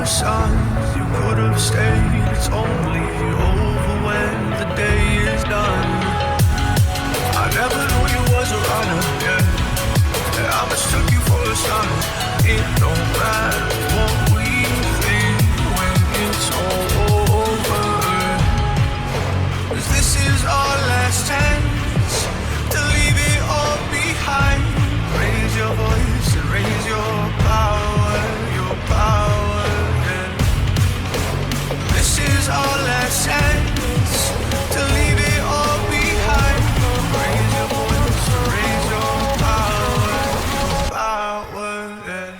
sun, you could have stayed. It's only over when the day is done. I never knew you was a runner, yeah. I mistook you for a son. It don't matter what we think when it's all over. 'Cause this is our last chance to leave it all behind. Raise your voice and raise your power, yeah. This is our last chance to leave it all behind. Raise your voice and raise your power, yeah.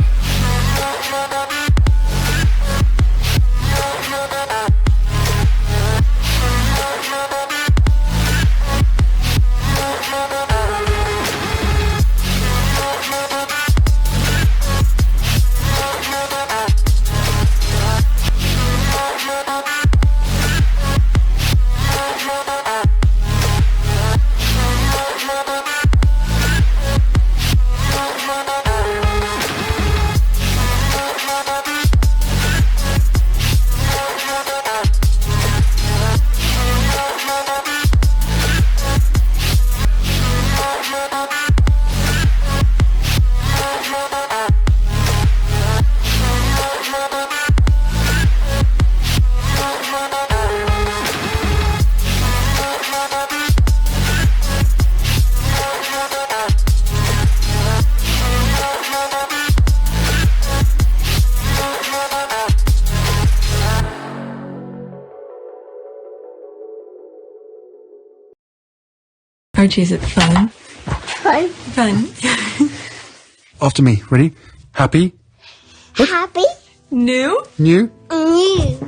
Archie, is it fun? Fun. Fun. After me. Ready? Happy? Happy. New? New? New.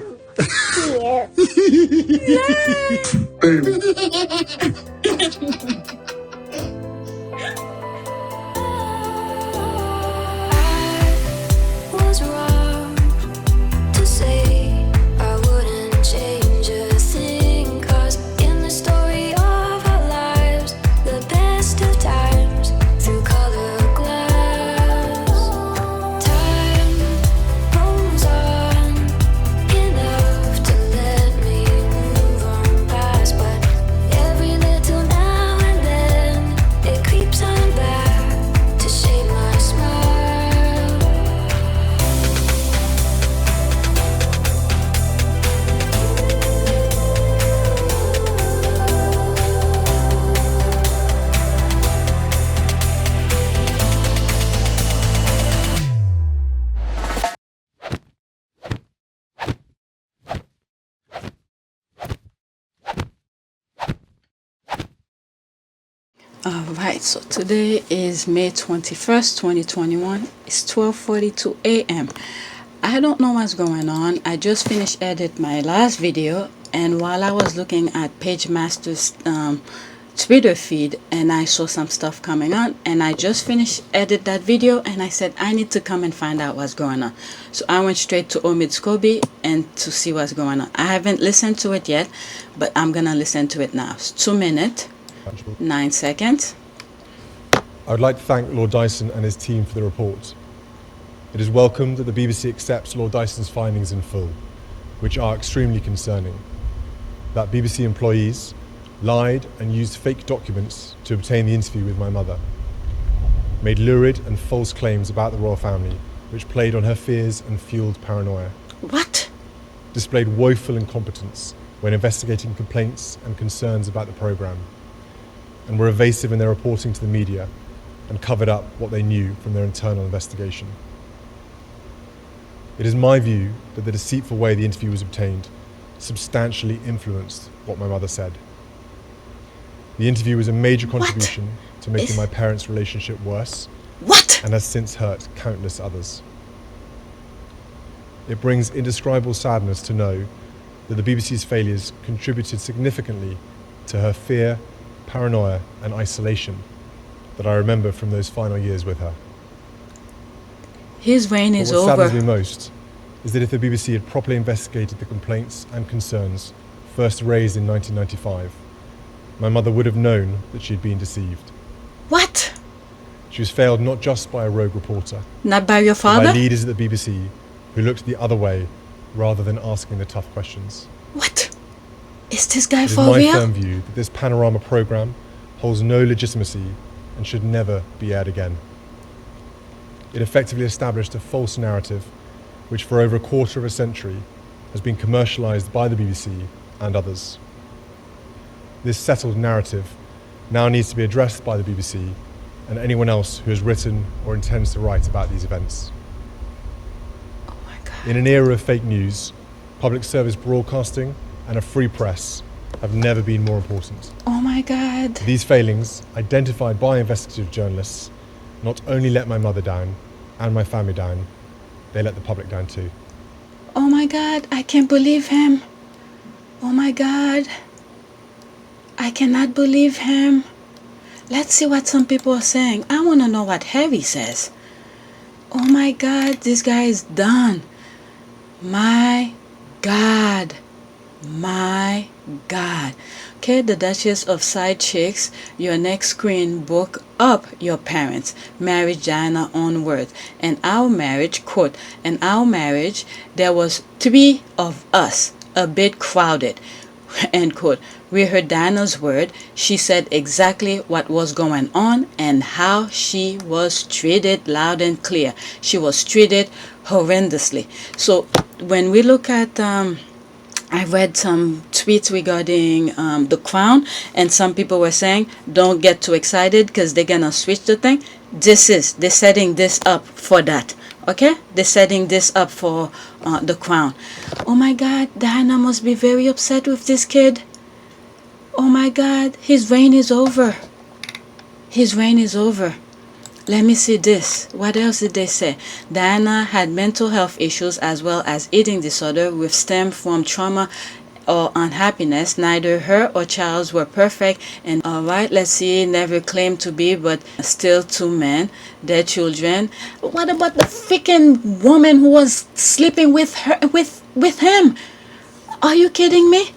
Boom. Was wrong to say I wouldn't change a thing, 'cause in the story of our lives, the best of times through colored glass, time moves on enough to let me move on past, but every little now and then it creeps on back to shade my smile. Alright, so today is May 21st, 2021. It's 12:42 a.m. I don't know what's going on. I just finished edit my last video, and while I was looking at Page Master's Twitter feed, and I saw some stuff coming on, and I just finished edit that video, and I said I need to come and find out what's going on. So I went straight to Misc and to see what's going on. I haven't listened to it yet, but I'm gonna listen to it now. It's 2 minutes 9 seconds. I would like to thank Lord Dyson and his team for the report. It is welcome that the BBC accepts Lord Dyson's findings in full, which are extremely concerning. That BBC employees lied and used fake documents to obtain the interview with my mother, made lurid and false claims about the royal family, which played on her fears and fueled paranoia. What? Displayed woeful incompetence when investigating complaints and concerns about the programme, and were evasive in their reporting to the media and covered up what they knew from their internal investigation. It is my view that the deceitful way the interview was obtained substantially influenced what my mother said. The interview was a major contribution to making my parents' relationship worse and has since hurt countless others. It brings indescribable sadness to know that the BBC's failures contributed significantly to her fear, paranoia and isolation that I remember from those final years with her. His reign is what over. saddens me most is that if the BBC had properly investigated the complaints and concerns first raised in 1995, my mother would have known that she had been deceived. What? She was failed not just by a rogue reporter, Not by your but father? by leaders at the BBC who looked the other way rather than asking the tough questions. What? Is this guy It is for my real? firm view that this panorama programme holds no legitimacy and should never be aired again. It effectively established a false narrative which for over a quarter of a century has been commercialised by the BBC and others. This settled narrative now needs to be addressed by the BBC and anyone else who has written or intends to write about these events. Oh my God. In an era of fake news, public service broadcasting and a free press have never been more important. Oh my God. These failings, identified by investigative journalists, not only let my mother down and my family down, they let the public down too. Oh my God, I can't believe him. Oh my God. I cannot believe him. Let's see what some people are saying. I want to know what Harry says. Oh my God, this guy is done. My God. My God. Okay, the Duchess of Side Chicks, your next screen book up your parents. Marriage Diana onward. And our marriage, quote, and our marriage, there was 3 of us, a bit crowded, end quote. We heard Diana's word. She said exactly what was going on and how she was treated loud and clear. She was treated horrendously. So when we look at I read some tweets regarding the crown, and some people were saying don't get too excited because they're gonna switch the thing. They're setting this up for that. Okay, they're setting this up for the crown. Oh my God, Diana must be very upset with this kid. Oh my God, his reign is over. His reign is over. Let me see this. What else did they say? Diana had mental health issues as well as eating disorder which stemmed from trauma or unhappiness. Neither her or Charles were perfect. And alright, let's see, never claimed to be, but still 2 men, their children. What about the freaking woman who was sleeping with her with him? Are you kidding me?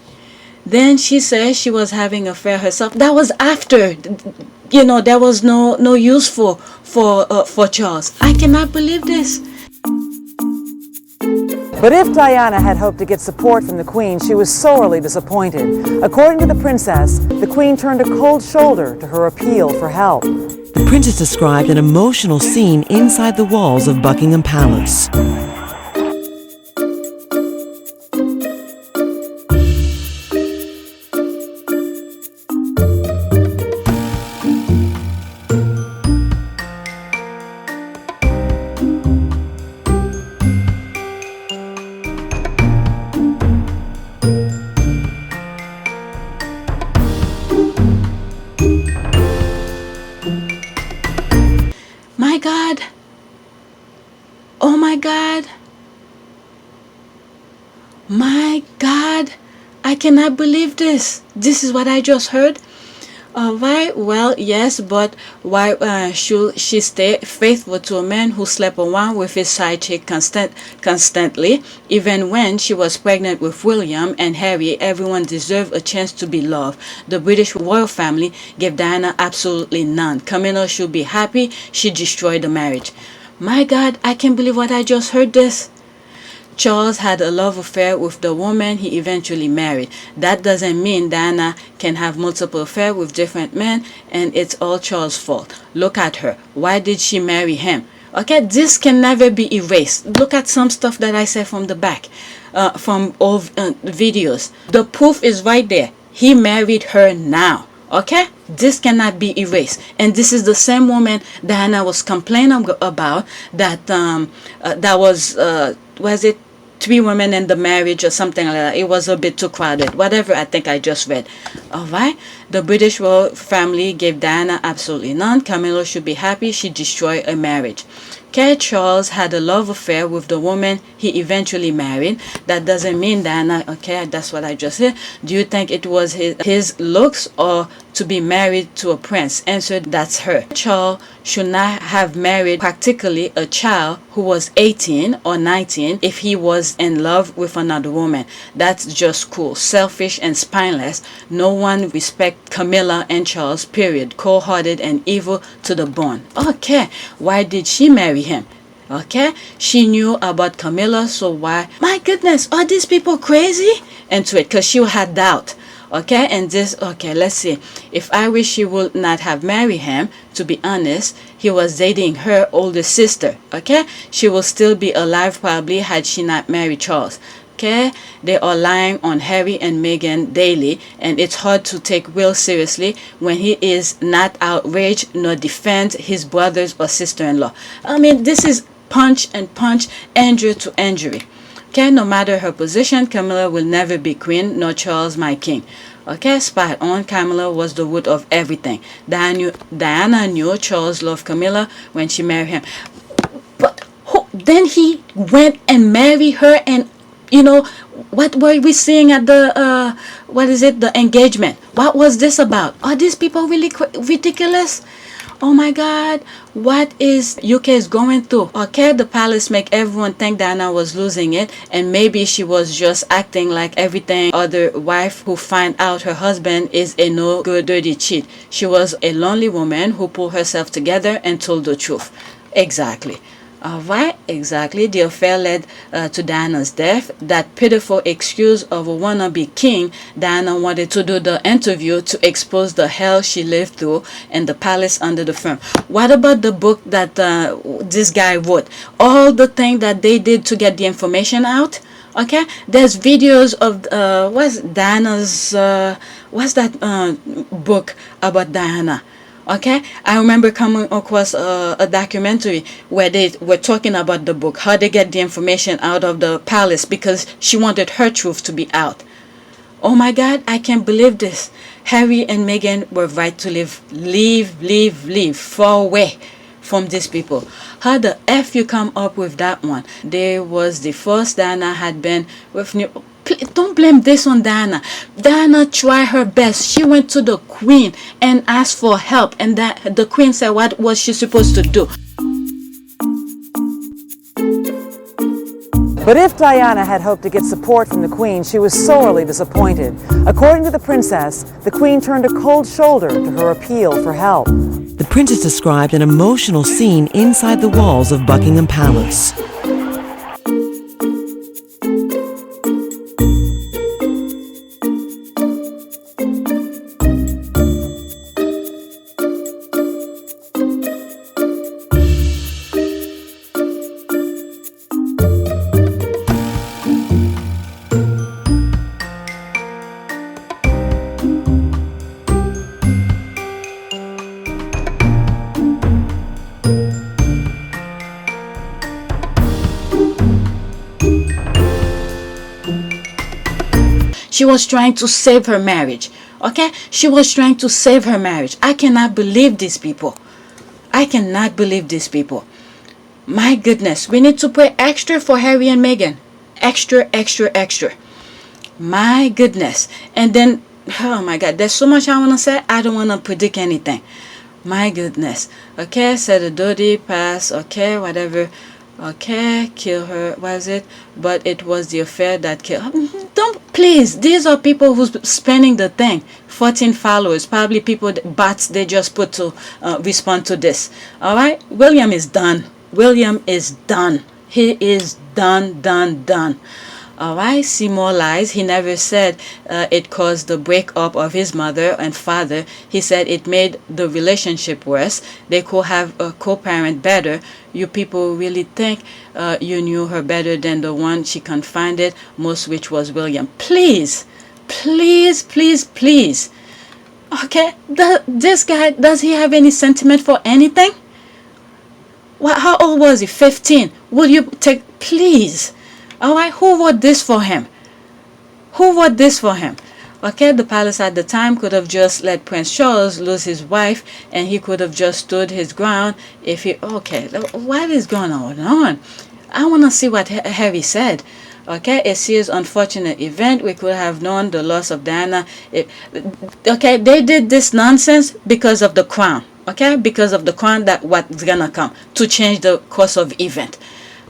Then she says she was having an affair herself. That was after, you know, there was no use for Charles. I cannot believe this. But if Diana had hoped to get support from the Queen, she was sorely disappointed. According to the princess, the Queen turned a cold shoulder to her appeal for help. The princess described an emotional scene inside the walls of Buckingham Palace. My God. Oh my God. My God. I cannot believe this. This is what I just heard. Alright, well, yes, but why should she stay faithful to a man who slept around with his side chick constantly? Even when she was pregnant with William and Harry, everyone deserved a chance to be loved. The British royal family gave Diana absolutely none. Camilla should be happy she destroyed the marriage. My God, I can't believe what I just heard this. Charles had a love affair with the woman he eventually married. That doesn't mean Diana can have multiple affairs with different men and it's all Charles' fault. Look at her. Why did she marry him? Okay, this can never be erased. Look at some stuff that I said from the back, from old videos. The proof is right there. He married her now. Okay, this cannot be erased, and this is the same woman Diana was complaining about. That that was it 3 women in the marriage or something like that. It was a bit too crowded. Whatever, I think I just read. All right, the British royal family gave Diana absolutely none. Camilla should be happy she destroyed a marriage. Okay, Charles had a love affair with the woman he eventually married. That doesn't mean Diana, okay, that's what I just said. Do you think it was his looks or to be married to a prince? Answer, that's her. Charles should not have married practically a child who was 18 or 19 if he was in love with another woman. That's just cool, selfish and spineless. No one respect Camilla and Charles, period. Cold-hearted and evil to the bone. Okay, why did she marry him? Okay, she knew about Camilla, so why? My goodness, are these people crazy? Into it, because she had doubt. Okay, and this, okay, let's see. If I wish she would not have married him, to be honest, he was dating her older sister. Okay, she will still be alive probably had she not married Charles. Okay, they are lying on Harry and Meghan daily, and it's hard to take Will seriously when he is not outraged nor defend his brothers or sister-in-law. I mean, this is punch and punch, injury to injury. Okay, no matter her position, Camilla will never be queen, nor Charles my king. Okay, spot on. Camilla was the root of everything. Diana knew Charles loved Camilla when she married him, but then he went and married her, and you know, what were we seeing at the, the engagement? What was this about? Are these people really ridiculous? Oh my God, what is UK is going through? Okay, the palace make everyone think Diana was losing it, and maybe she was just acting like everything other wife who find out her husband is a no good dirty cheat. She was a lonely woman who pulled herself together and told the truth. Exactly. Alright, exactly. The affair led to Diana's death. That pitiful excuse of a wannabe king, Diana wanted to do the interview to expose the hell she lived through in the palace under the firm. What about the book that this guy wrote? All the things that they did to get the information out? Okay, there's videos of what's Diana's what's that book about Diana? Okay, I remember coming across a documentary where they were talking about the book, how they get the information out of the palace because she wanted her truth to be out. Oh my God, I can't believe this. Harry and Meghan were right to leave far away from these people. How the F you come up with that one? There was the first Diana had been with new. Don't blame this on Diana. Diana tried her best. She went to the queen and asked for help, and that the queen said what was she supposed to do. But if Diana had hoped to get support from the Queen, she was sorely disappointed. According to the princess, the Queen turned a cold shoulder to her appeal for help. The princess described an emotional scene inside the walls of Buckingham Palace. She was trying to save her marriage. Okay? She was trying to save her marriage. I cannot believe these people. I cannot believe these people. My goodness. We need to pray extra for Harry and Meghan. Extra, extra, extra. My goodness. And then, oh my God, there's so much I want to say. I don't want to predict anything. My goodness. Okay, said the dirty pass. Okay, whatever. Okay, kill her, was it? But it was the affair that killed her. Don't, please, these are people who's spending the thing. 14 followers, probably people, bots they just put to respond to this. Alright, William is done. William is done. He is done. Alright, see more lies. He never said it caused the breakup of his mother and father. He said it made the relationship worse. They could have a co-parent better. You people really think you knew her better than the one she confided most, which was William. Please. Okay, this guy, does he have any sentiment for anything? How old was he? 15. Will you take, please? Alright, who wrote this for him? Okay, the palace at the time could have just let Prince Charles lose his wife, and he could have just stood his ground if he, okay, what is going on? I want to see what Harry said. Okay, a serious unfortunate event. We could have known the loss of Diana. Okay, they did this nonsense because of the crown. Okay, because of the crown, that what's gonna come to change the course of event.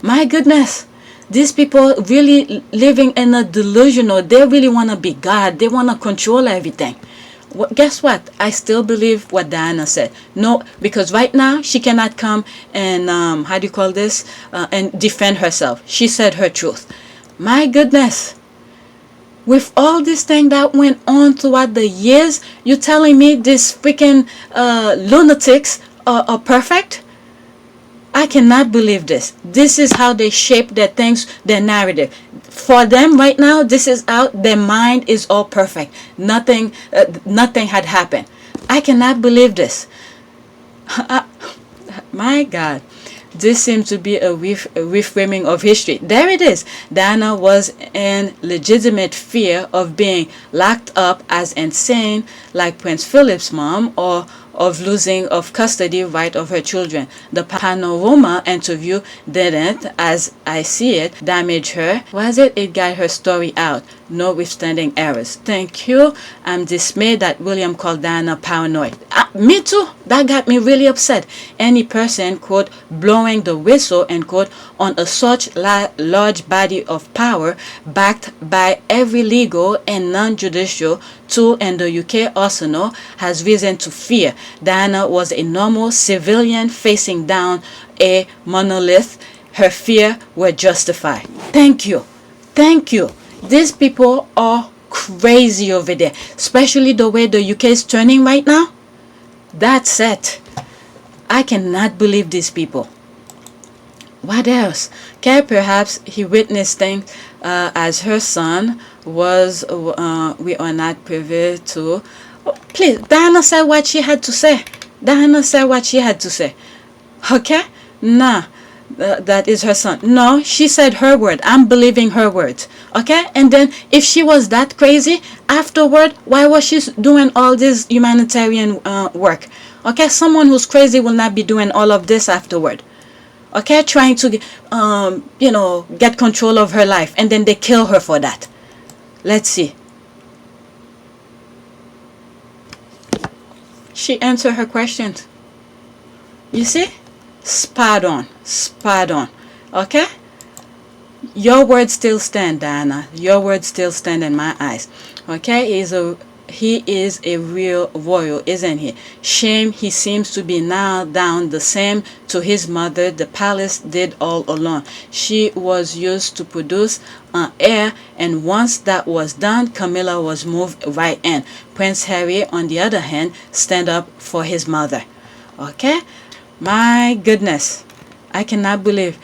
My goodness. These people really living in a delusional, they really want to be God. They want to control everything. Guess what? I still believe what Diana said. No, because right now she cannot come and how do you call this? And defend herself. She said her truth. My goodness. With all this thing that went on throughout the years, you telling me these freaking lunatics are perfect? I cannot believe this. This is how they shape their things, their narrative. For them right now, this is out. Their mind is all perfect. Nothing had happened. I cannot believe this. My God. This seems to be a reframing of history. There it is. Diana was in legitimate fear of being locked up as insane like Prince Philip's mom, or of losing of custody right of her children. The Panorama interview didn't, as I see it, damage her. Was it? It got her story out, notwithstanding errors. Thank you. I'm dismayed that William called Diana paranoid. Me too. That got me really upset. Any person, quote, blowing the whistle, end quote, on a such large body of power, backed by every legal and non-judicial tool in the UK arsenal, has reason to fear. Diana was a normal civilian facing down a monolith. Her fear were justified. Thank you. Thank you. These people are crazy over there, especially the way the UK is turning right now. That's it. I cannot believe these people. What else? Okay, perhaps he witnessed things as her son was, we are not privy to. Oh, please, Diana said what she had to say. Diana said what she had to say. Okay? Nah, that is her son. No, she said her word. I'm believing her words. Okay? And then if she was that crazy, afterward, why was she doing all this humanitarian work? Okay? Someone who's crazy will not be doing all of this afterward. Okay? Trying to, get control of her life. And then they kill her for that. Let's see. She answered her questions. You see? Spot on. Spot on. Okay? Your words still stand, Diana. Your words still stand in my eyes. Okay? He is a real royal, isn't he? Shame he seems to be now down the same to his mother. The palace did all along. She was used to produce an heir, and once that was done, Camilla was moved right in. Prince Harry, on the other hand, stand up for his mother. Okay? My goodness. I cannot believe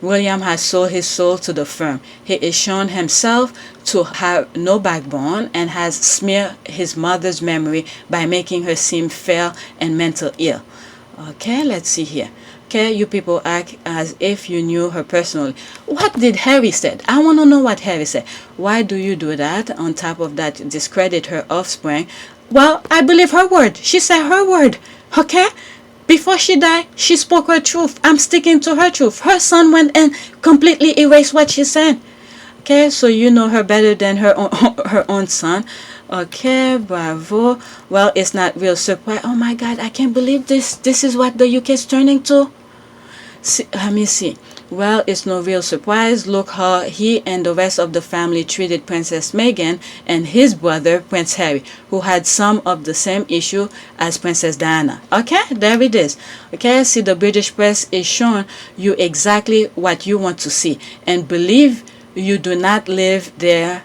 William has sold his soul to the firm. He is shown himself to have no backbone and has smeared his mother's memory by making her seem frail and mental ill. Okay, let's see here. Okay, you people act as if you knew her personally. What did Harry say? I want to know what Harry said. Why do you do that? On top of that, discredit her offspring. Well, I believe her word. She said her word. Okay? Before she died, she spoke her truth. I'm sticking to her truth. Her son went and completely erased what she said. Okay, so you know her better than her own son. Okay, bravo. Well, it's not real surprise. Oh my God, I can't believe this. This is what the UK is turning to. Let me see. Well, it's no real surprise. Look how he and the rest of the family treated Princess Meghan and his brother, Prince Harry, who had some of the same issue as Princess Diana. Okay, there it is. Okay, see, the British press is showing you exactly what you want to see. And believe you do not live their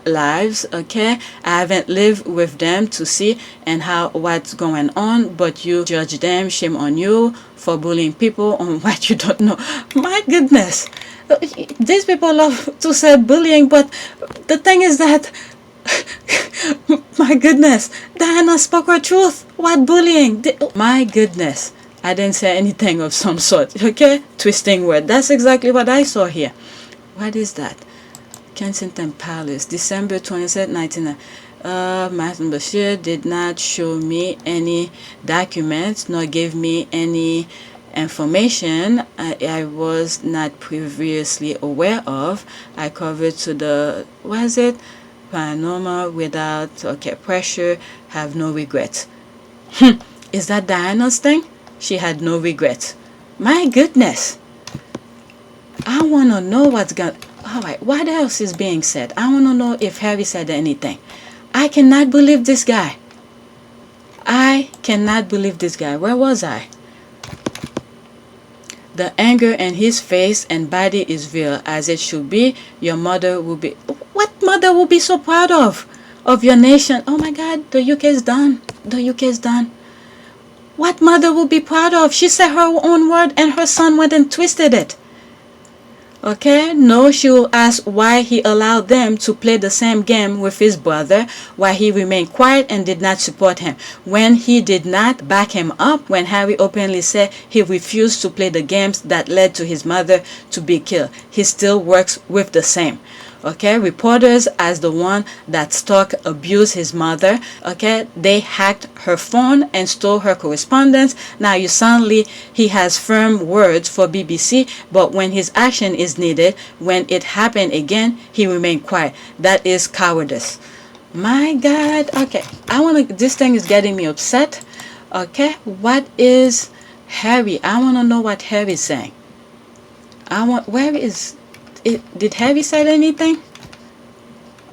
lives. Okay, I haven't lived with them to see and how what's going on, but you judge them. Shame on you for bullying people on what you don't know. My goodness, these people love to say bullying, but the thing is that my goodness, Diana spoke her truth. What bullying? My goodness, I didn't say anything of some sort. Okay, twisting word. That's exactly what I saw here. What is that? Kensington Palace, December 27, 1990. Martin Bashir did not show me any documents nor give me any information I was not previously aware of. I covered to the, was it? Paranormal without, okay, pressure, have no regrets. Is that Diana's thing? She had no regrets. My goodness. I want to know what's going. All right, what else is being said? I want to know if Harry said anything. I cannot believe this guy. I cannot believe this guy. Where was I? The anger in his face and body is real, as it should be. Your mother will be... What mother will be so proud of your nation? Oh my God, the UK is done. The UK is done. What mother will be proud of? She said her own word and her son went and twisted it. Okay, no, she will ask why he allowed them to play the same game with his brother, why he remained quiet and did not support him, when he did not back him up, when Harry openly said he refused to play the games that led to his mother to be killed. He still works with the same. Okay, reporters as the one that stalked, abused his mother. Okay, they hacked her phone and stole her correspondence. Now you suddenly he has firm words for BBC, but when his action is needed, when it happened again, he remained quiet. That is cowardice. My God. Okay, this thing is getting me upset. Okay, what is Harry? I want to know what Harry's saying. Where is did Harry say anything?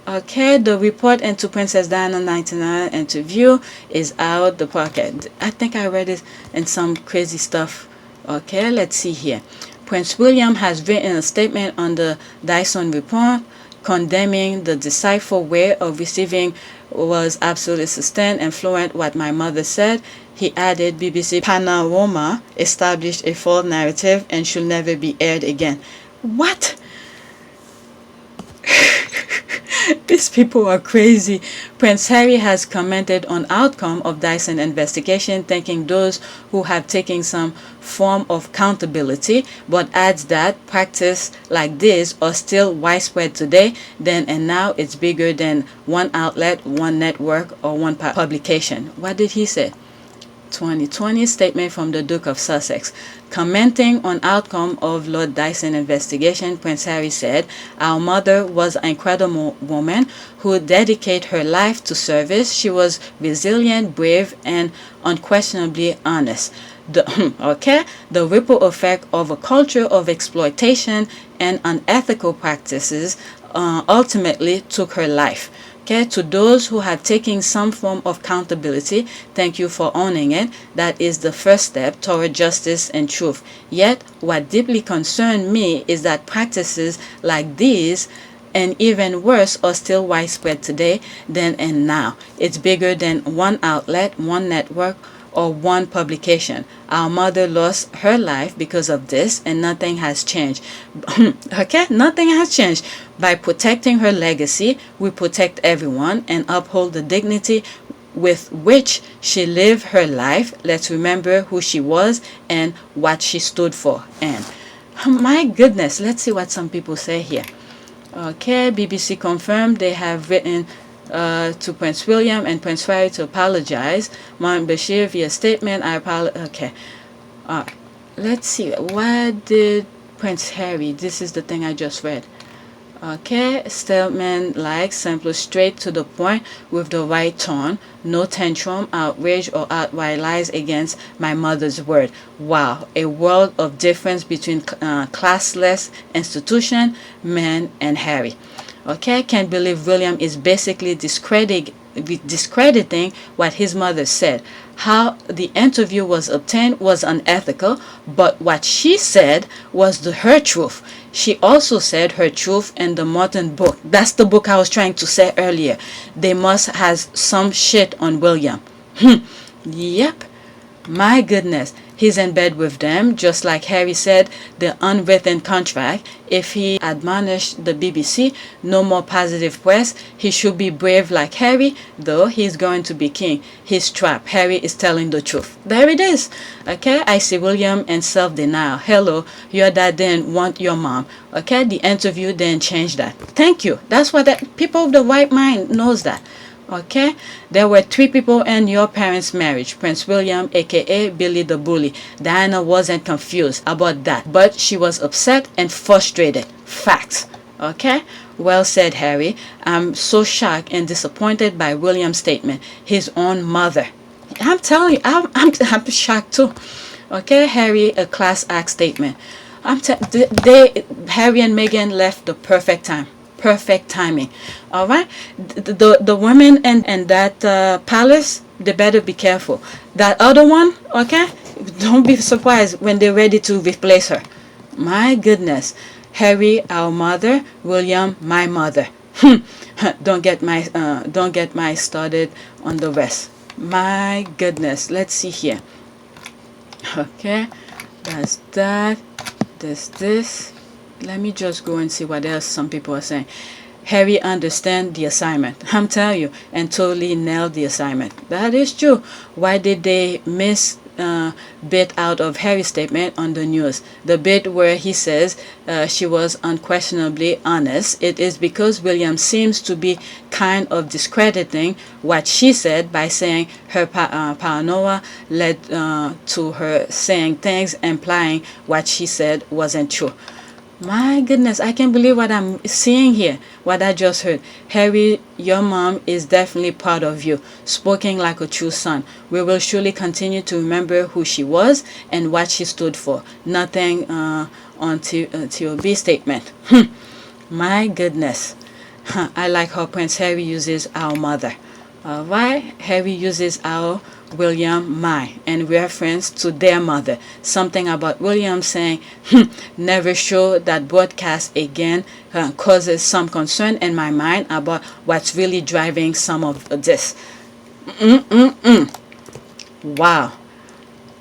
Okay, the report into Princess Diana 99 interview is out. The pocket. I think I read it in some crazy stuff. Okay, let's see here. Prince William has written a statement on the Dyson report condemning the deceitful way of receiving was absolutely sustained and fluent what my mother said. He added, BBC Panorama established a false narrative and should never be aired again. What? These people are crazy. Prince Harry has commented on outcome of Dyson investigation, thanking those who have taken some form of accountability, but adds that practice like this are still widespread today, then and now it's bigger than one outlet, one network, or one publication. What did he say? 2020 statement from the Duke of Sussex. Commenting on outcome of Lord Dyson investigation, Prince Harry said, "Our mother was an incredible woman who dedicated her life to service. She was resilient, brave, and unquestionably honest. The ripple effect of a culture of exploitation and unethical practices ultimately took her life. Okay, to those who have taken some form of accountability, thank you for owning it. That is the first step toward justice and truth. Yet, what deeply concerned me is that practices like these and even worse are still widespread today, then and now. It's bigger than one outlet, one network, or one publication. Our mother lost her life because of this, and nothing has changed." Okay, nothing has changed. By protecting her legacy, we protect everyone and uphold the dignity with which she lived her life. Let's remember who she was and what she stood for. And my goodness, let's see what some people say here. Okay, BBC confirmed they have written to Prince William and Prince Harry to apologize. Mount Bashir via statement, I apologize. Okay. Let's see. What did Prince Harry? This is the thing I just read. Okay. Statement like simple, straight to the point with the right tone. No tantrum, outrage, or outright lies against my mother's word. Wow. A world of difference between classless institution, men, and Harry. Okay, can't believe William is basically discrediting what his mother said. How the interview was obtained was unethical, but what she said was her truth. She also said her truth in the Morton book. That's the book I was trying to say earlier. They must have some shit on William. Yep. My goodness. He's in bed with them, just like Harry said, the unwritten contract. If he admonished the BBC, no more positive press. He should be brave like Harry, though he's going to be king. He's trapped. Harry is telling the truth. There it is. Okay, I see William in self-denial. Hello, your dad didn't want your mom. Okay, the interview didn't change that. Thank you. That's what people of the right mind knows that. Okay, there were 3 people in your parents' marriage. Prince William, aka Billy the Bully. Diana wasn't confused about that, but she was upset and frustrated. Facts. Okay, well said, Harry. I'm so shocked and disappointed by William's statement. His own mother. I'm telling you, I'm shocked too. Okay, Harry, a class act statement. Harry and Meghan left the perfect time. perfect timing. All right, the women in that palace, they better be careful. That other one, okay, don't be surprised when they're ready to replace her. My goodness. Harry, our mother. William, my mother. Don't get my started on the rest. My goodness. Let's see here. Okay, that's that. This. Let me just go and see what else some people are saying. Harry understand the assignment. I'm telling you, and totally nailed the assignment. That is true. Why did they miss bit out of Harry's statement on the news? The bit where he says she was unquestionably honest. It is because William seems to be kind of discrediting what she said by saying her paranoia led to her saying things implying what she said wasn't true. My goodness, I can't believe what I'm seeing here, what I just heard. Harry, your mom is definitely proud of you, spoken like a true son. We will surely continue to remember who she was and what she stood for. Nothing on TOB statement. My goodness. I like how Prince Harry uses our mother. Alright, Harry uses our William, my, in reference to their mother. Something about William saying, never show that broadcast again causes some concern in my mind about what's really driving some of this. Wow.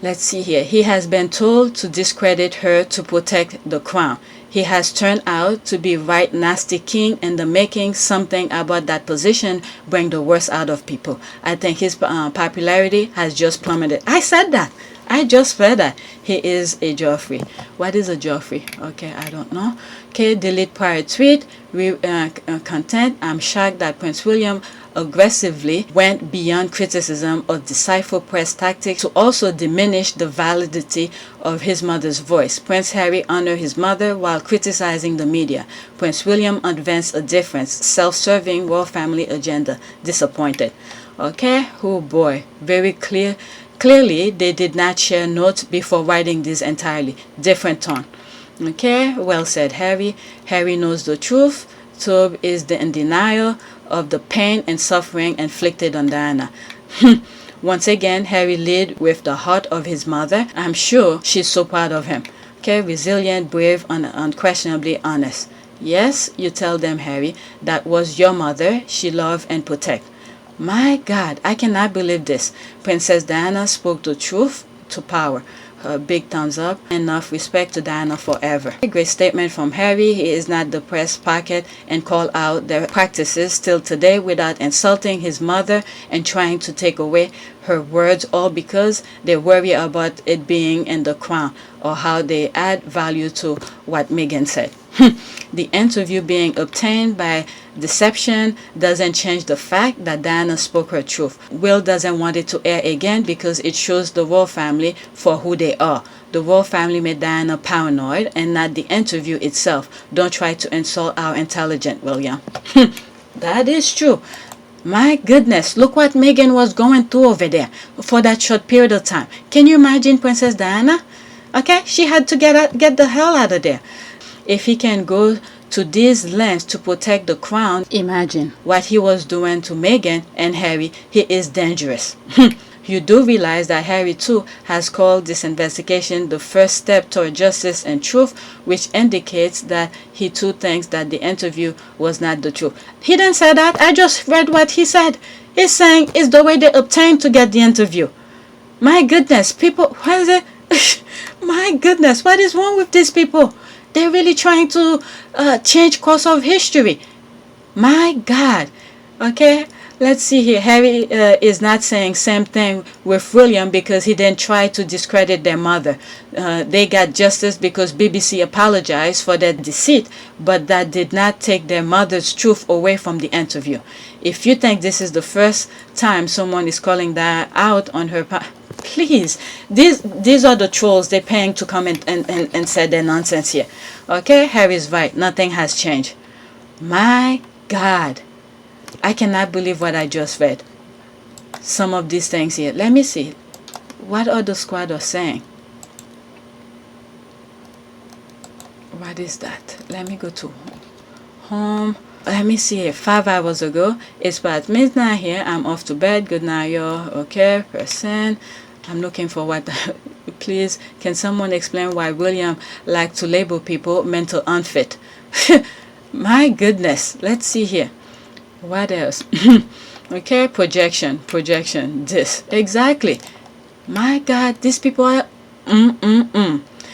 Let's see here. He has been told to discredit her to protect the crown. He has turned out to be right nasty king in the making. Something about that position bring the worst out of people. I think his popularity has just plummeted. I said that. I just read that. He is a Joffrey. What is a Joffrey? Okay, I don't know. Okay, delete prior tweet. Content. I'm shocked that Prince William aggressively went beyond criticism of decipher press tactics to also diminish the validity of his mother's voice. Prince Harry honored his mother while criticizing the media. Prince William advanced a different, self-serving royal family agenda. Disappointed. Okay, oh boy, very clear. Clearly, they did not share notes before writing this entirely. Different tone. Okay, well said, Harry. Harry knows the truth. Tob is in denial of the pain and suffering inflicted on Diana. Once again, Harry led with the heart of his mother. I'm sure she's so proud of him. Okay, resilient, brave, and unquestionably honest. Yes, you tell them, Harry, that was your mother she loved and protect. My God, I cannot believe this. Princess Diana spoke the truth to power. A big thumbs up. Enough respect to Diana forever. A great statement from Harry. He is not the press pocket and call out their practices still today without insulting his mother and trying to take away her words, all because they worry about it being in the crown or how they add value to what Meghan said. The interview being obtained by deception doesn't change the fact that Diana spoke her truth. Will doesn't want it to air again because it shows the royal family for who they are. The royal family made Diana paranoid and not the interview itself. Don't try to insult our intelligent William. That is true. My goodness, look what Meghan was going through over there for that short period of time. Can you imagine Princess Diana? Okay, she had to get the hell out of there. If he can go to these lengths to protect the crown, imagine what he was doing to Meghan and Harry. He is dangerous. You do realize that Harry too has called this investigation the first step toward justice and truth, which indicates that he too thinks that the interview was not the truth. He didn't say that. I just read what he said. He's saying it's the way they obtained to get the interview. My goodness, people, what is it? My goodness, what is wrong with these people? They're really trying to change course of history. My God. Okay, let's see here. Harry is not saying same thing with William because he didn't try to discredit their mother. They got justice because BBC apologized for their deceit, but that did not take their mother's truth away from the interview. If you think this is the first time someone is calling that out on her please, these are the trolls they're paying to come and say their nonsense here. Okay, Harry's right. Nothing has changed. My God. I cannot believe what I just read. Some of these things here. Let me see. What are the squad are saying? What is that? Let me go to home. Let me see here. 5 hours ago. It's past midnight here. I'm off to bed. Good night, y'all. Okay, percent. I'm looking for what. Please, can someone explain why William liked to label people mental unfit? My goodness. Let's see here. What else? Okay, projection. This. Exactly. My God, these people are.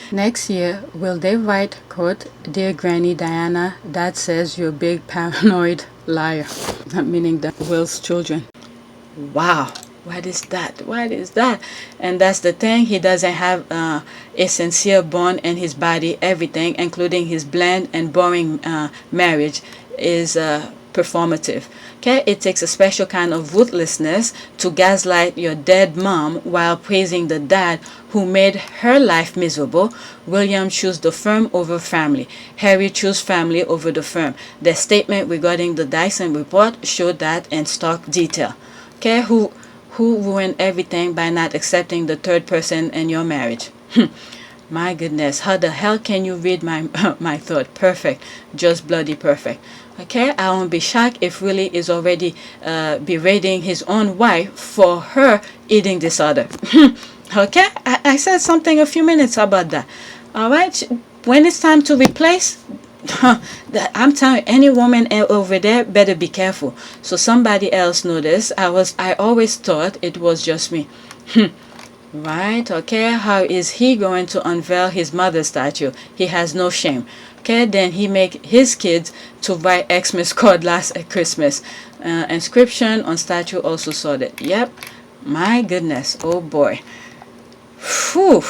Next year, will they write, quote, Dear Granny Diana, Dad says you're a big paranoid liar. Meaning the Will's children. Wow. What is that? And that's the thing. He doesn't have a sincere bond in his body. Everything, including his bland and boring marriage, is performative. Okay, it takes a special kind of ruthlessness to gaslight your dead mom while praising the dad who made her life miserable. William chose the firm over family. Harry chose family over the firm. Their statement regarding the Dyson report showed that in stark detail. Okay, who ruined everything by not accepting the third person in your marriage? My goodness, how the hell can you read my my thought? Perfect, just bloody perfect. Okay, I won't be shocked if Willie is already berating his own wife for her eating disorder. Okay, I said something a few minutes about that. All right, when it's time to replace, I'm telling you, any woman over there better be careful. So somebody else noticed. I always thought it was just me. Right, okay, how is he going to unveil his mother's statue? He has no shame. Okay, then he make his kids to write Xmas card last Christmas. Inscription on statue also sorted. Yep, my goodness, oh boy. Whew.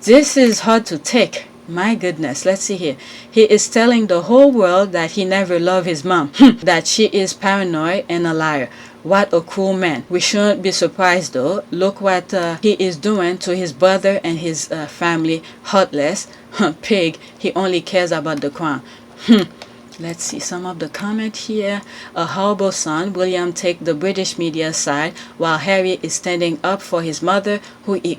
This is hard to take. My goodness, let's see here. He is telling the whole world that he never loved his mom, that she is paranoid and a liar. What a cruel man. We shouldn't be surprised though. Look what he is doing to his brother and his family. Heartless pig. He only cares about the crown. Let's see some of the comment here. A horrible son. William take the British media side while Harry is standing up for his mother who he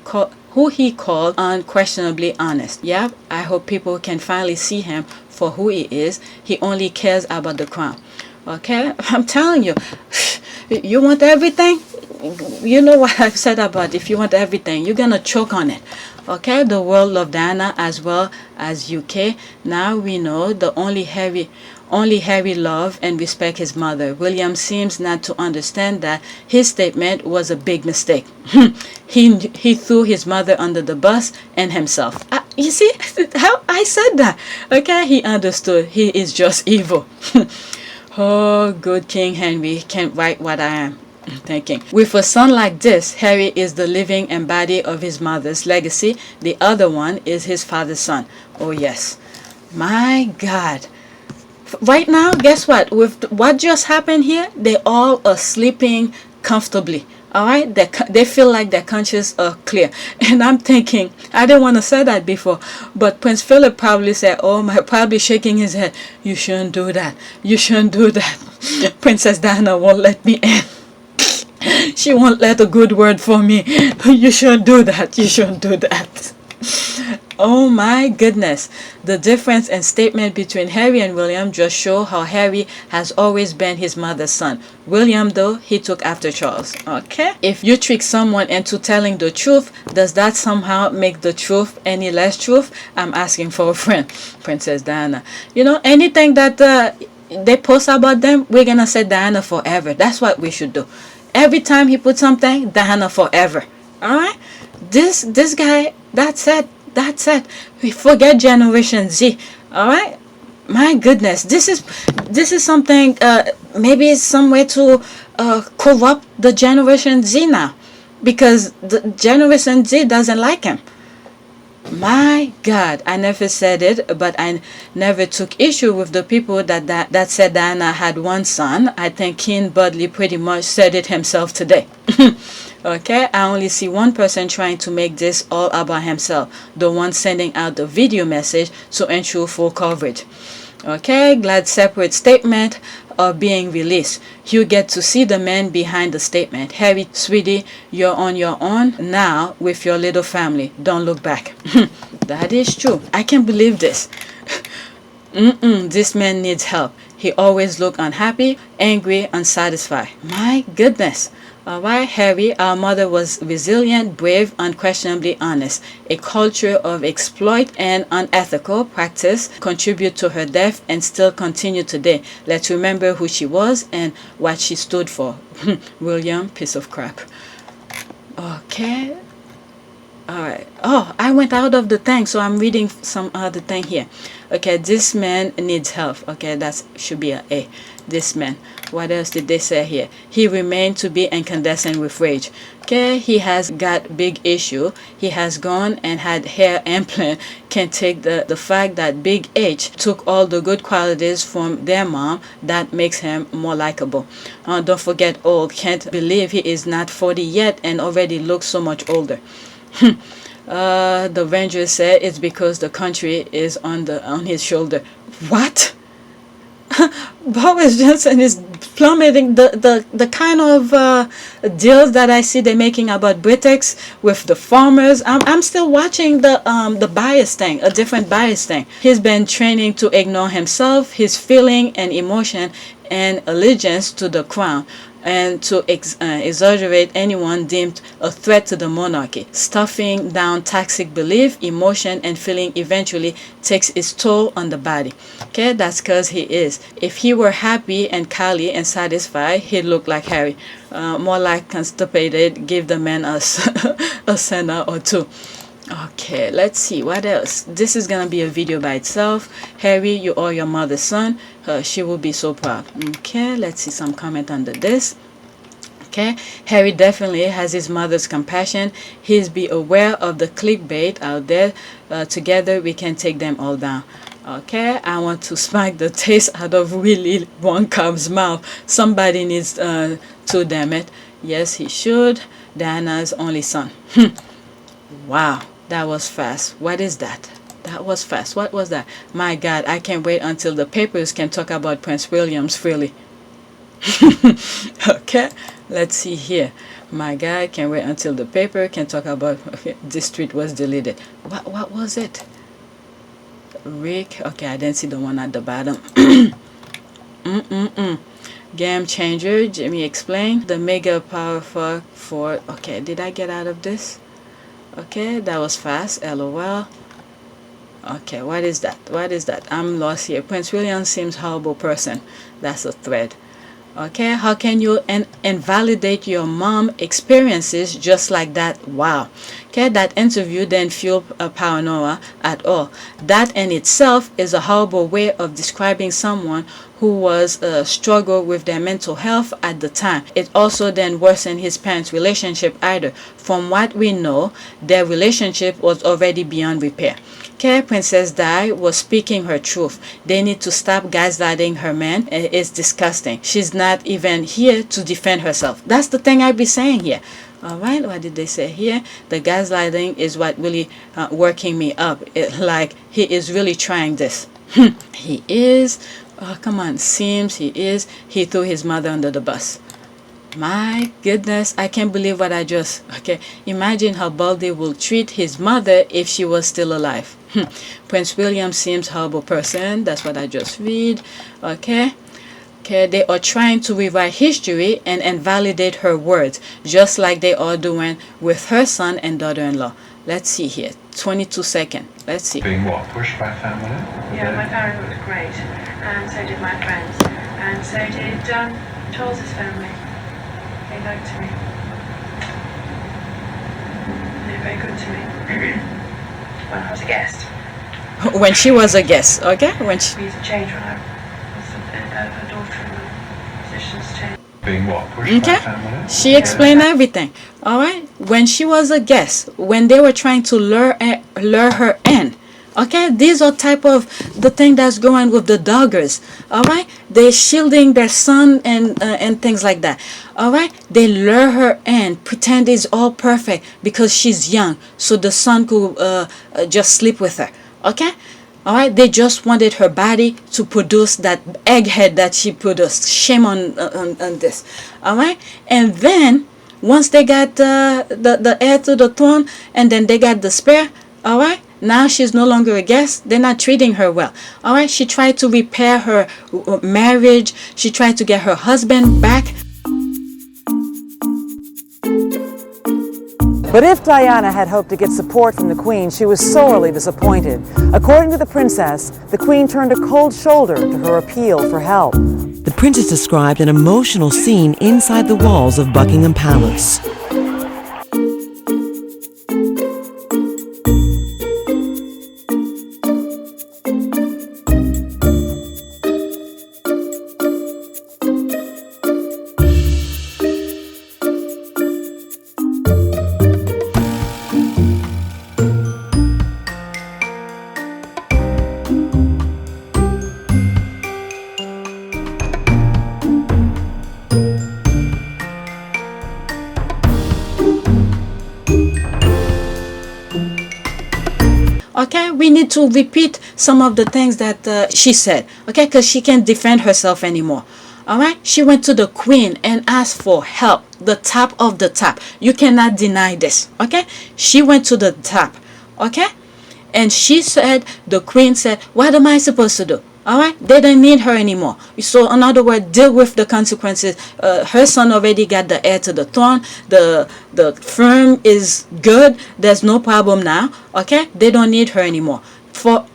called unquestionably honest. Yep, I hope people can finally see him for who he is. He only cares about the crown. Okay, I'm telling you, you want everything? You know what I've said about if you want everything, you're gonna choke on it. Okay, the world loved Diana as well as UK. Now we know the only Harry loved and respect his mother. William seems not to understand that his statement was a big mistake. He threw his mother under the bus and himself. You see how I said that? Okay, he understood. He is just evil. Oh, good King Henry can't write what I am thinking. With a son like this, Harry is the living embodiment of his mother's legacy. The other one is his father's son. Oh yes. My God. Right now, guess what? With what just happened here, they all are sleeping comfortably. All right, they feel like their conscience are clear. And I'm thinking, I didn't want to say that before, but Prince Philip probably said, oh my, probably shaking his head, you shouldn't do that, you shouldn't do that. Princess Diana won't let me in. She won't let a good word for me. You shouldn't do that, you shouldn't do that. Oh my goodness. The difference in statement between Harry and William just show how Harry has always been his mother's son. William, though, he took after Charles. Okay? If you trick someone into telling the truth, does that somehow make the truth any less truth? I'm asking for a friend. Princess Diana. You know, anything that they post about them, we're gonna say Diana forever. That's what we should do. Every time he puts something, Diana forever. Alright? This guy, that's it. We forget Generation Z. All right, my goodness, this is something. Maybe it's some way to corrupt the Generation Z now, because the Generation Z doesn't like him. My God, I never said it, but I never took issue with the people that said Diana had one son. I think Ken Budley pretty much said it himself today. Okay, I only see one person trying to make this all about himself, the one sending out the video message to ensure full coverage. Okay, glad separate statement are being released. You get to see the man behind the statement. Harry, sweetie, you're on your own now with your little family. Don't look back. That is true. I can't believe this. This man needs help. He always look unhappy, angry, unsatisfied. My goodness. Alright, Harry, our mother was resilient, brave, unquestionably honest. A culture of exploit and unethical practice contribute to her death and still continue today. Let's remember who she was and what she stood for. William, piece of crap. Okay. Alright. Oh, I went out of the thing, so I'm reading some other thing here. Okay, this man needs help. Okay, that should be A. This man. What else did they say here? He remained to be incandescent with rage. Okay, he has got big issue. He has gone and had hair implant. Can't take the fact that Big H took all the good qualities from their mom. That makes him more likable. Don't forget old. Can't believe he is not 40 yet and already looks so much older. The Rangers said it's because the country is on his shoulder. What? Boris Johnson is plummeting the kind of deals that I see they're making about Britex with the farmers. I'm still watching the bias thing, a different bias thing. He's been training to ignore himself, his feeling and emotion and allegiance to the crown, and to exaggerate anyone deemed a threat to the monarchy. Stuffing down toxic belief, emotion, and feeling eventually takes its toll on the body. Okay, that's because he is. If he were happy and Kali and satisfied, he'd look like Harry. More like constipated. Give the man a center or two. Okay, let's see what else. This is gonna be a video by itself. Harry, you are your mother's son. She will be so proud. Okay, let's see some comment under this. Okay, Harry definitely has his mother's compassion. He's be aware of the clickbait out there. Together we can take them all down. Okay, I want to smack the taste out of Willy Wonka's mouth. Somebody needs to, damn it. Yes, he should. Diana's only son. Wow, that was fast. What is that? That was fast. What was that? My God, I can't wait until the papers can talk about Prince William's freely. Okay, let's see here. My God, can't wait until the paper can talk about this tweet was deleted. What was it? Rick. Okay, I didn't see the one at the bottom. Game changer. Jimmy explained. The mega powerful for. Okay, did I get out of this? Okay, that was fast. LOL. Okay, what is that? What is that? I'm lost here. Prince William seems horrible person. That's a thread. Okay, how can you invalidate your mom experiences just like that? Wow. Okay, that interview didn't fuel paranoia at all. That in itself is a horrible way of describing someone who was struggle with their mental health at the time. It also then worsened his parents' relationship either. From what we know, their relationship was already beyond repair. Okay, Princess Di was speaking her truth. They need to stop gaslighting her man. It's disgusting. She's not even here to defend herself. That's the thing I be saying here. Alright, what did they say here? The gaslighting is what really working me up. Like, he is really trying this. He is. Oh, come on. Seems he is. He threw his mother under the bus. My goodness, I can't believe what I just... Okay, imagine how Baldy will treat his mother if she was still alive. Prince William seems horrible person. That's what I just read. Okay. Okay, they are trying to rewrite history and invalidate her words, just like they are doing with her son and daughter-in-law. Let's see here. 22 seconds. Let's see. Being what? Pushed by family? Yeah, my family looked great, and so did my friends, and so did Charles's family. They liked me. They're very good to me. When I was a guest. When she was a guest, okay? When she... Things have changed when I was a daughter and the positions changed. Being what? Pushed by family? She explained everything. Alright? When she was a guest, when they were trying to lure her in. Okay, these are type of the thing that's going with the doggers. All right, they're shielding their son and things like that. All right, they lure her in, pretend it's all perfect because she's young, so the son could just sleep with her. Okay, all right, they just wanted her body to produce that egghead that she produced. Shame on this. All right, and then once they got the heir to the throne, and then they got the spare. All right. Now she's no longer a guest. They're not treating her well. All right. She tried to repair her marriage. She tried to get her husband back. But if Diana had hoped to get support from the Queen, she was sorely disappointed. According to the princess, the Queen turned a cold shoulder to her appeal for help. The princess described an emotional scene inside the walls of Buckingham Palace. Okay, we need to repeat some of the things that she said, okay, because she can't defend herself anymore. All right, she went to the Queen and asked for help, the top of the top. You cannot deny this, okay? She went to the top, okay? And she said, the Queen said, what am I supposed to do? All right, they don't need her anymore. So in other words, deal with the consequences. Her son already got the heir to the throne. The firm is good. There's no problem now. Okay, they don't need her anymore. For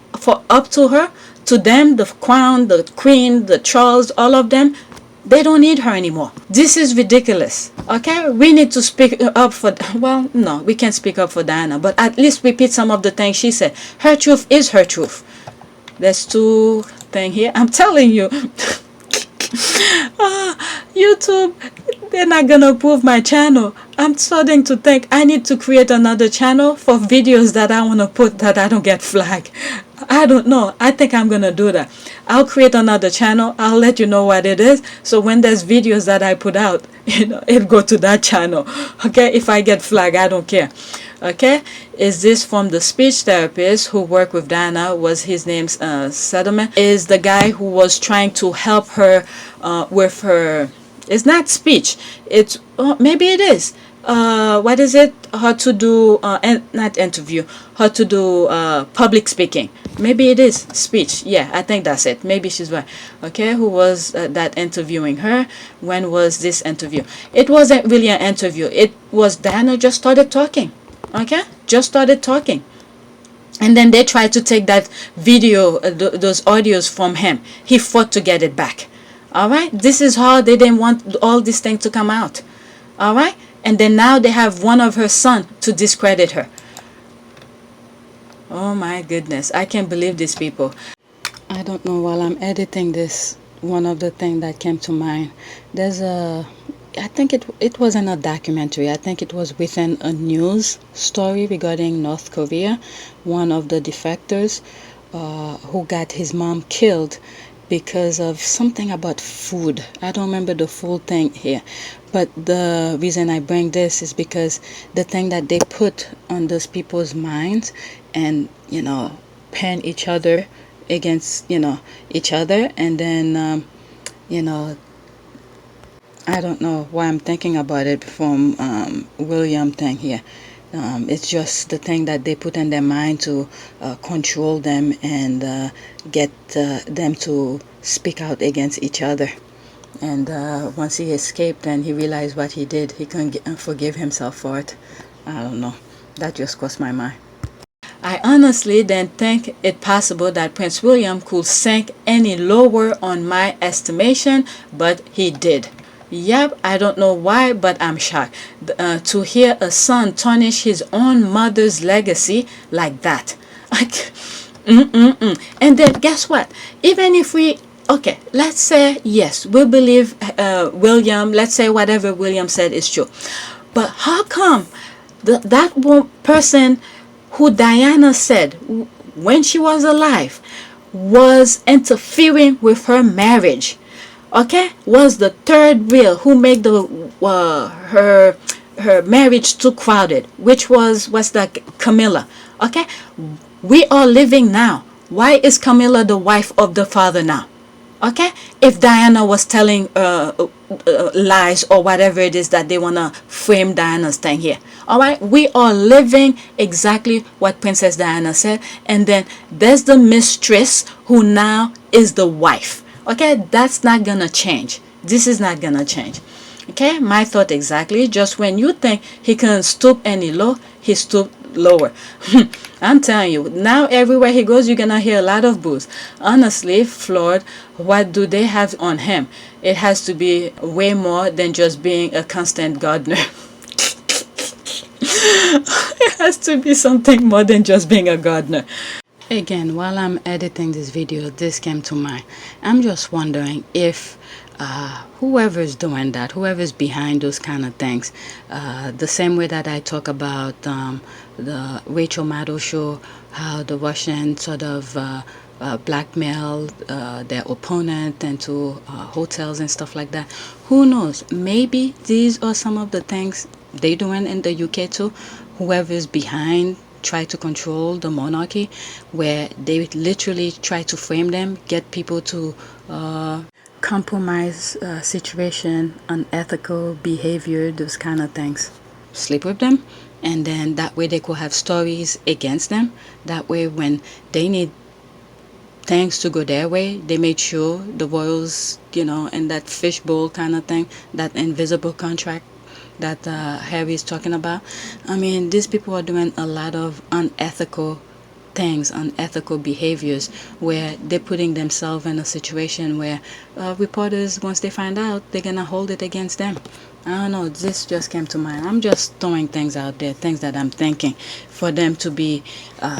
up to her, to them, the crown, the Queen, the Charles, all of them, they don't need her anymore. This is ridiculous. Okay, we need to speak up for, well, no, we can't speak up for Diana, but at least repeat some of the things she said. Her truth is her truth. There's two things here. I'm telling you, YouTube, they're not gonna approve my channel. I'm starting to think I need to create another channel for videos that I want to put that I don't get flagged. I don't know. I think I'm gonna do that. I'll create another channel. I'll let you know what it is. So when there's videos that I put out, it'll go to that channel. Okay, if I get flagged, I don't care. Okay, is this from the speech therapist who worked with Diana? Was his name's Settlement? Is the guy who was trying to help her with her? It's not speech. It's maybe it is. What is it? How to do not interview? How to do public speaking? Maybe it is speech. Yeah, I think that's it. Maybe she's right. Okay, who was that interviewing her? When was this interview? It wasn't really an interview. It was Diana just started talking. Okay, just started talking, and then they tried to take that video, those audios from him. He fought to get it back. All right, this is how they didn't want all these things to come out. All right, and then now they have one of her son to discredit her. Oh my goodness, I can't believe these people. I don't know, while I'm editing this, one of the things that came to mind, there's a, I think it wasn't a documentary. I think it was within a news story regarding North Korea. One of the defectors who got his mom killed because of something about food. I don't remember the full thing here. But the reason I bring this is because the thing that they put on those people's minds and, pen each other against, each other. And then, I don't know why I'm thinking about it from William thing here. It's just the thing that they put in their mind to control them and get them to speak out against each other. And once he escaped and he realized what he did, he couldn't forgive himself for it. I don't know. That just crossed my mind. I honestly didn't think it possible that Prince William could sink any lower on my estimation, but he did. Yep, I don't know why, but I'm shocked to hear a son tarnish his own mother's legacy like that. And then guess what? Even if we, okay, let's say, yes, we believe William, let's say whatever William said is true. But how come that one person who Diana said when she was alive was interfering with her marriage? Okay, was the third wheel who made the her marriage too crowded, which was that Camilla. Okay, we are living now. Why is Camilla the wife of the father now? Okay, if Diana was telling lies or whatever it is that they want to frame Diana's thing here. All right, we are living exactly what Princess Diana said, and then there's the mistress who now is the wife. Okay, that's not gonna change. This is not gonna change. Okay, my thought exactly. Just when you think he couldn't stoop any low, he stooped lower. I'm telling you, now everywhere he goes, you're gonna hear a lot of boos. Honestly, Floyd, what do they have on him? It has to be way more than just being a constant gardener. It has to be something more than just being a gardener. Again, while I'm editing this video, this came to mind. I'm just wondering if whoever's doing that, whoever's behind those kind of things, the same way that I talk about the Rachel Maddow show, how the Russian sort of blackmail their opponent into hotels and stuff like that. Who knows? Maybe these are some of the things they doing in the UK too. Whoever's behind try to control the monarchy, where they literally try to frame them, get people to compromise situation, unethical behavior, those kind of things. Sleep with them, and then that way they could have stories against them. That way when they need things to go their way, they made sure the royals, you know, and that fishbowl kind of thing, that invisible contract that Harry is talking about. I mean, these people are doing a lot of unethical things, unethical behaviors, where they're putting themselves in a situation where reporters, once they find out, they're gonna hold it against them. I don't know, this just came to mind. I'm just throwing things out there, things that I'm thinking, for them to be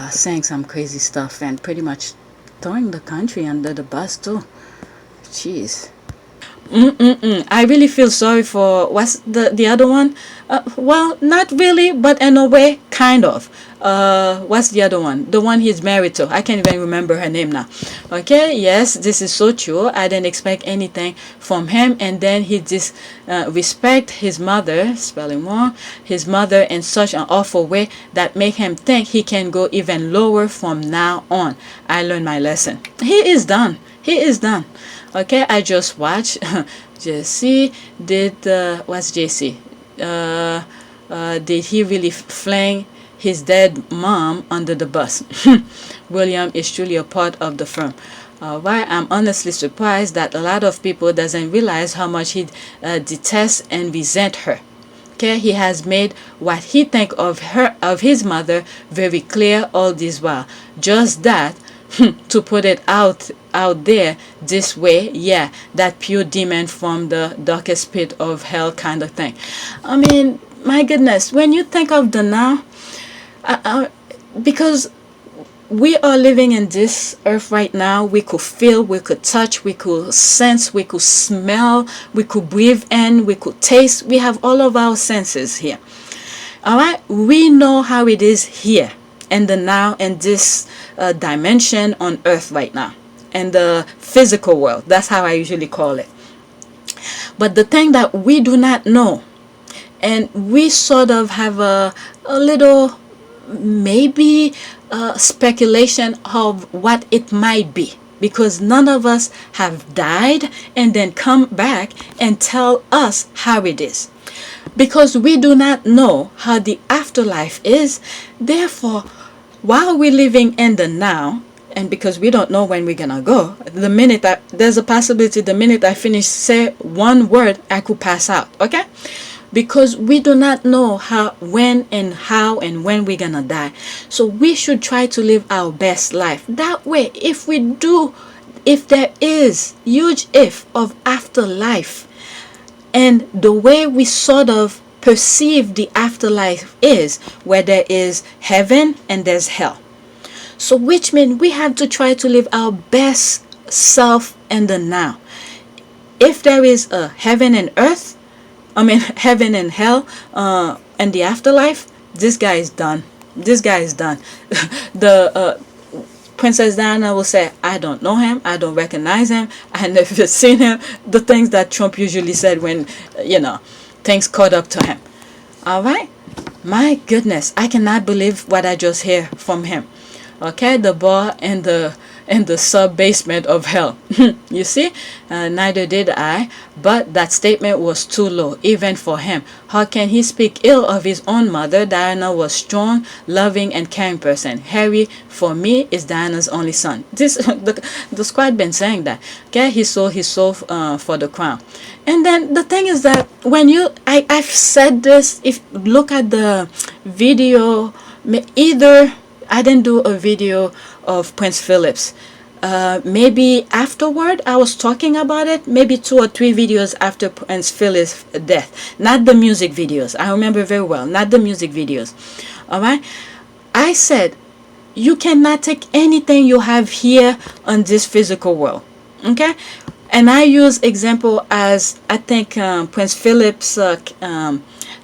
saying some crazy stuff and pretty much throwing the country under the bus too. Jeez. I really feel sorry for, what's the other one? Well, not really, but in a way, kind of. What's the other one? The one he's married to. I can't even remember her name now. Okay, yes, this is so true. I didn't expect anything from him, and then he just respect his mother, spelling wrong, his mother in such an awful way that make him think he can go even lower from now on. I learned my lesson. He is done. He is done. Okay, I just watched JC did what's JC? Did he really fling his dead mom under the bus? William is truly a part of the firm. Why I'm honestly surprised that a lot of people doesn't realize how much he detests and resent her. Okay, he has made what he think of her, of his mother, very clear all this while. Just that, to put it out there this way, yeah, that pure demon from the darkest pit of hell kind of thing. I mean, my goodness, when you think of the now, because we are living in this earth right now, we could feel, we could touch, we could sense, we could smell, we could breathe in, we could taste. We have all of our senses here. All right, we know how it is here and the now, in this dimension on earth right now, and the physical world. That's how I usually call it. But the thing that we do not know, and we sort of have a little maybe speculation of what it might be, because none of us have died and then come back and tell us how it is, because we do not know how the afterlife is. Therefore, while we're living in the now, and because we don't know when we're gonna go, the minute there's a possibility, the minute I finish say one word, I could pass out. Okay, because we do not know when and when we're gonna die. So we should try to live our best life. That way, if there is huge if of afterlife, and the way we sort of perceive the afterlife is, where there is heaven and there's hell. So which means we have to try to live our best self in the now. If there is a heaven and earth, heaven and hell, and the afterlife, this guy is done. This guy is done. The Princess Diana will say, I don't know him, I don't recognize him, I never seen him. The things that Trump usually said when, things caught up to him. All right, my goodness, I cannot believe what I just hear from him. Okay, the bar and the in the sub-basement of hell. You see, neither did I, but that statement was too low, even for him. How can he speak ill of his own mother? Diana was strong, loving, and caring person. Harry, for me, is Diana's only son. This the squad been saying that. Okay, he sold his soul for the crown. And then the thing is that when I've said this, if look at the video, either I didn't do a video of Prince Philip's. Maybe afterward I was talking about it, maybe 2 or 3 videos after Prince Philip's death, not the music videos. I remember very well, not the music videos. All right, I said you cannot take anything you have here on this physical world. Okay, and I use example as I think Prince Philip's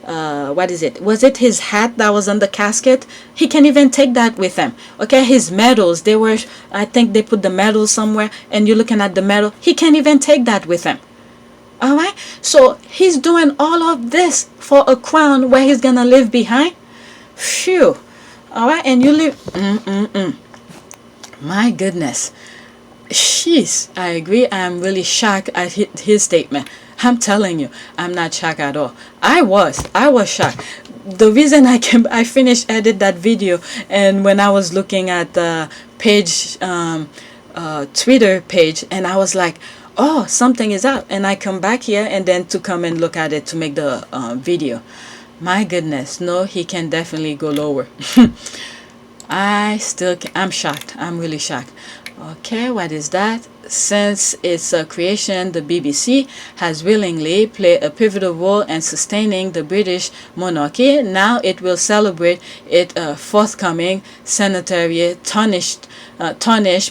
what is it? Was it his hat that was on the casket? He can't even take that with him. Okay, his medals, they were, I think they put the medals somewhere, and you're looking at the medal. He can't even take that with him. All right, so he's doing all of this for a crown where he's gonna live behind. Phew. All right, and you live. My goodness. Jeez, I agree. I'm really shocked at his statement. I'm telling you, I'm not shocked at all. I was shocked. The reason I finished edit that video, and when I was looking at the page, Twitter page, and I was like, oh, something is up, and I come back here and then to come and look at it to make the video. My goodness, no, he can definitely go lower. I'm shocked. I'm really shocked. Okay, what is that? Since its creation, the BBC has willingly played a pivotal role in sustaining the British monarchy. Now it will celebrate its forthcoming centenary tarnished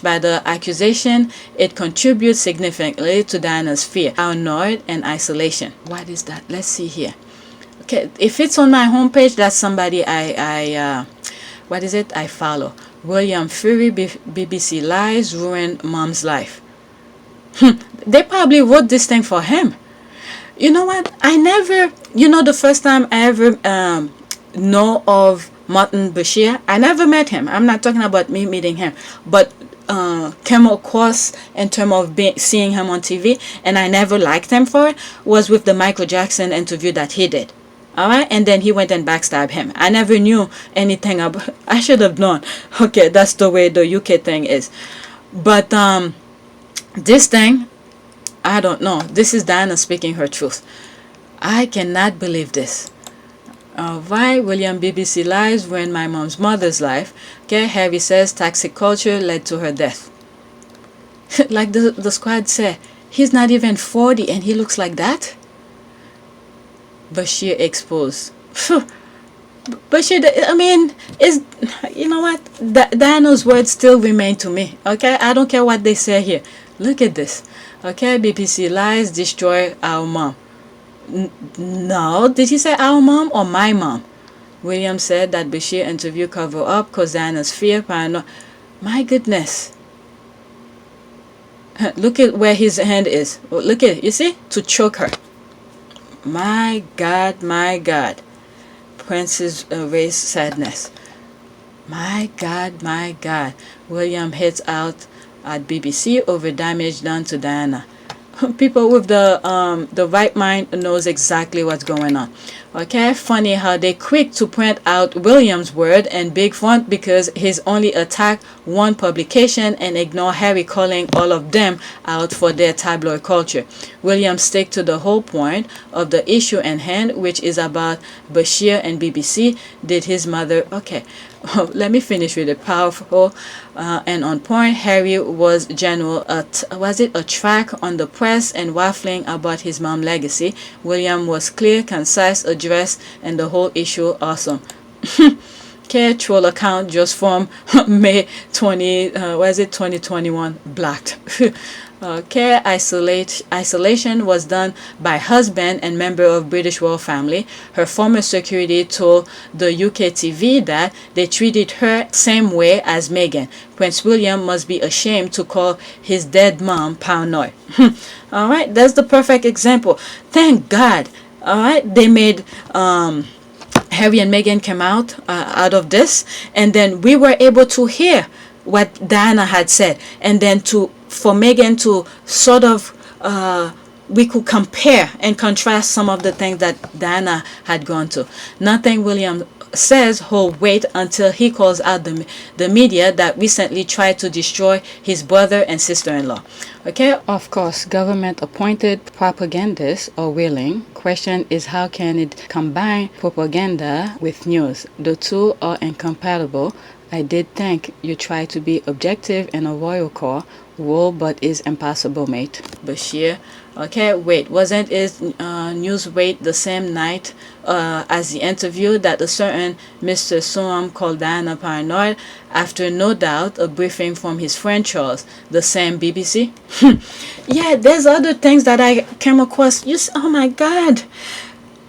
by the accusation. It contributes significantly to Diana's fear, paranoia, and isolation. What is that? Let's see here. Okay, if it's on my homepage, that's somebody what is it? I follow. William Fury, BBC Lies, ruined mom's life. They probably wrote this thing for him. You know what? I never, the first time I ever know of Martin Bashir, I never met him. I'm not talking about me meeting him, but came across in terms of seeing him on TV, and I never liked him for it, was with the Michael Jackson interview that he did. All right, and then he went and backstabbed him. I never knew anything about. I should have known. Okay, that's the way the UK thing is. But this thing, I don't know. This is Diana speaking her truth. I cannot believe this. All right, William, BBC Lies ruined my mom's mother's life. Okay, Harry says toxic culture led to her death. Like the squad said, he's not even 40 and he looks like that. Bashir exposed. Bashir, I mean, you know what? Diana's words still remain to me. Okay, I don't care what they say here. Look at this. Okay, BBC Lies destroy our mom. No, did he say our mom or my mom? William said that Bashir interview cover up cause Diana's fear, paranoia. My goodness. Look at where his hand is. Look at it. You see? To choke her. My God, my God. Prince's race sadness. My God, my God. William hits out at BBC over damage done to Diana. People with the right mind knows exactly what's going on. Okay, funny how they quick to print out William's word in big font because he's only attacked one publication and ignore Harry calling all of them out for their tabloid culture. William stick to the whole point of the issue in hand, which is about Bashir and BBC. Did his mother... Okay, let me finish with it. Powerful and on point. Harry was general. Was it a track on the press and waffling about his mom's legacy? William was clear, concise, addressed, and the whole issue awesome. Okay, troll account just from May 2021 blocked. Okay, isolation was done by husband and member of British royal family. Her former security told the UK TV that they treated her same way as Meghan. Prince William must be ashamed to call his dead mom paranoid. All right, that's the perfect example. Thank God. All right, they made Harry and Meghan came out of this, and then we were able to hear what Diana had said, and then for Meghan to sort of we could compare and contrast some of the things that Diana had gone to. Nothing William says hold weight until he calls out the media that recently tried to destroy his brother and sister-in-law. Okay, of course, government appointed propagandists are willing. Question is, how can it combine propaganda with news? The two are incompatible. I did think you try to be objective in a royal call role, but is impossible, mate. Bashir. Okay, wait, wasn't his news rate the same night as the interview that a certain Mr. Soam called Diana paranoid after, no doubt, a briefing from his friend Charles, the same BBC? Yeah, there's other things that I came across. Oh my God.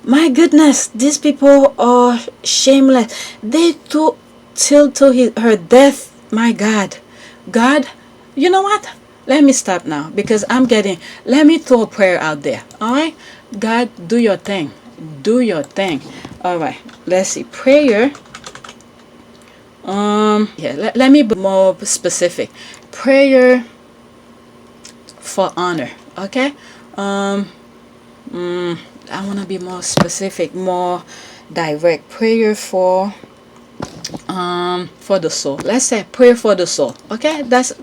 My goodness, these people are shameless. They took till her death. My God. God, you know what? Let me stop now because let me throw a prayer out there. All right? God, do your thing. Do your thing. All right. Let's see. Prayer. Yeah, let me be more specific. Prayer for honor. Okay? I want to be more specific, more direct. Prayer for the soul. Let's say prayer for the soul. Okay? That's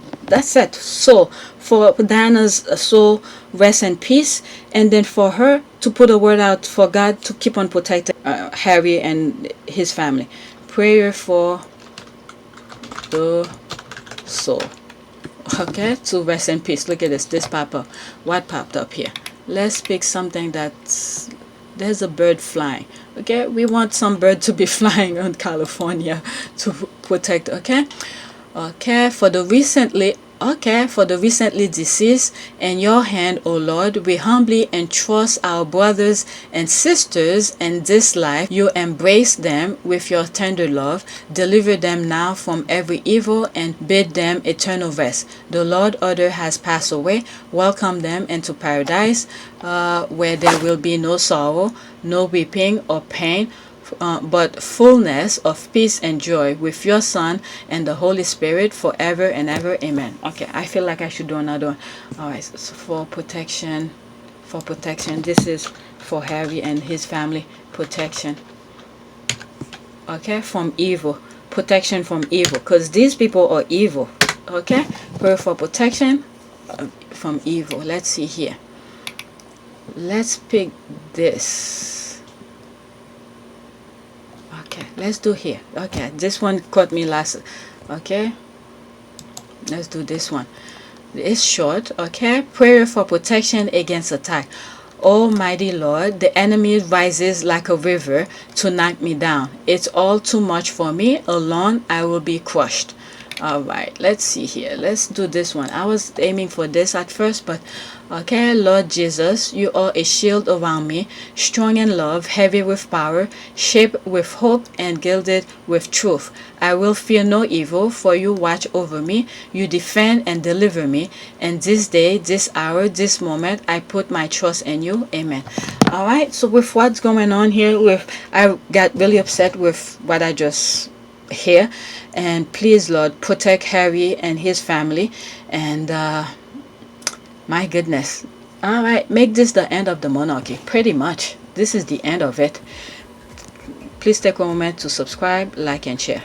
it. Soul. For Diana's soul, rest in peace. And then for her to put a word out for God to keep on protecting Harry and his family. Prayer for the soul. Okay? To rest in peace. Look at this. This popped up. What popped up here? Let's pick something that's... There's a bird flying. Okay? We want some bird to be flying on California to protect. Okay? Okay, for the recently deceased, in your hand, O Lord, we humbly entrust our brothers and sisters in this life. You embrace them with your tender love. Deliver them now from every evil and bid them eternal rest. The Lord order has passed away. Welcome them into paradise, where there will be no sorrow, no weeping or pain, but fullness of peace and joy with your Son and the Holy Spirit forever and ever. Amen. Okay, I feel like I should do another one. All right, so for protection, this is for Harry and his family. Protection. Okay, from evil. Protection from evil, because these people are evil. Okay, prayer for protection from evil. Let's see here. Let's pick this. Okay, let's do here. Okay, this one caught me last. Okay, let's do this one. It's short. Okay, prayer for protection against attack. Almighty Lord, the enemy rises like a river to knock me down. It's all too much for me. Alone I will be crushed. All right, let's see here. Let's do this one. I was aiming for this at first, but okay. Lord Jesus, you are a shield around me, strong in love, heavy with power, shaped with hope, and gilded with truth. I will fear no evil, for you watch over me. You defend and deliver me. And this day, this hour, this moment, I put my trust in you. Amen. All right, so with what's going on here, I got really upset with what I just hear, and please, Lord, protect Harry and his family. And my goodness. All right, make this the end of the monarchy. Pretty much this is the end of it. Please take a moment to subscribe, like, and share.